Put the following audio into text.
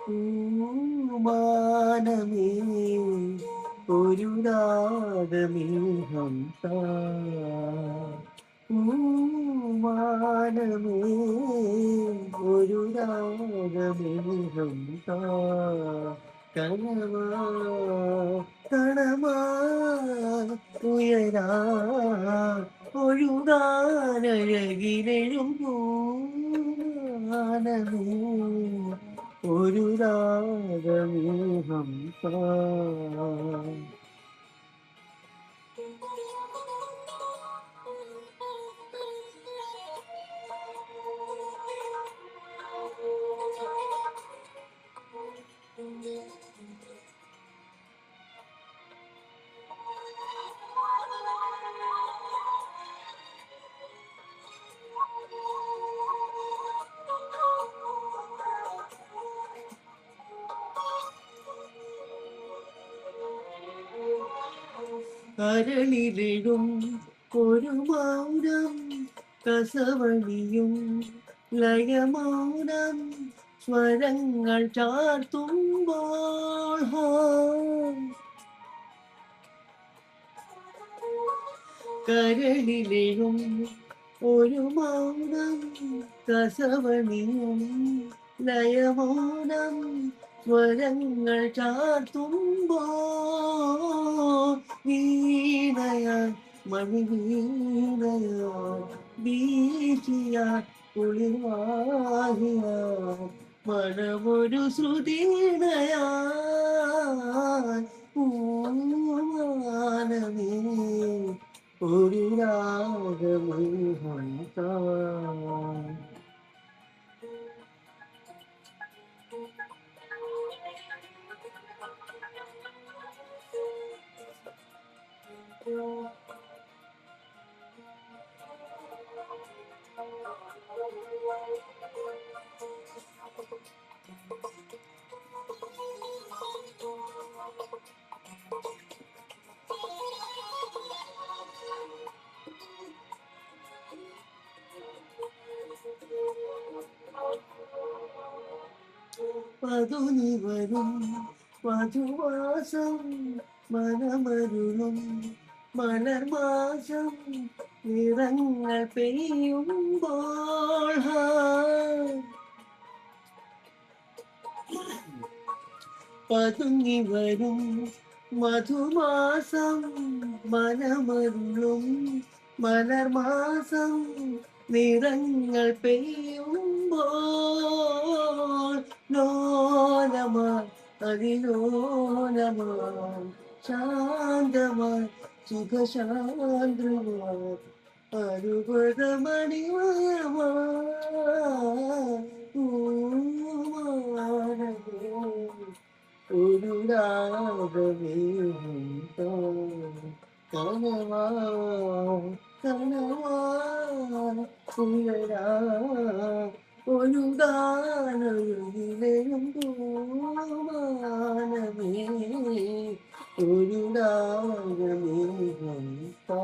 പൂമാനമേ ഒരു രാഗമേഘം താ പൂമാനമേ ഒരു രാഗമേഘം താ കനവാ കണമാ ഉയരാ ഒഴുകാനഴകിലെഴും പൂമാനമേ ഒരു രാഗമേഘം താ കരളിലിടും ഒരു മൗനം കസവണിയും ലയമൗനം സ്വരങ്ങൾ ചാർത്തുമ്പോൾ കരളിലിടും ഒരു മൗനം കസവണിയും ലയമൗനം സ്വരങ്ങൾ ചാർത്തുമ്പോൾ വീണയാൽ മണിവീണയാൽ വീശിയാൽ കുളിർവാഹിയാൽ മനമൊരു ശ്രുതിണയാൽ പൂമാനമേ ഒരു രാഗമേഘം താ പതുനി വരും മധുവാസം മനമരുളും മലർമാസം നിറങ്ങൾ പെയ്യുമ്പോൾ പതുങ്ങി വരും മധുമാസം മനമരുളും മലർമാസം നിറങ്ങൾ പെയ്യുമ്പോൾ ലോലമായി അതിലോലമായി ശാന്തമായി സുഖശാന്തമായി അരുപതമണിമയമായി ഒരു രാഗമേഘം താ കനവാ കനവാ ഉയരാ ഒരു ഗാനൊഴുകിലും പൂമാനമേ ഒരു രാഗമേഘം താ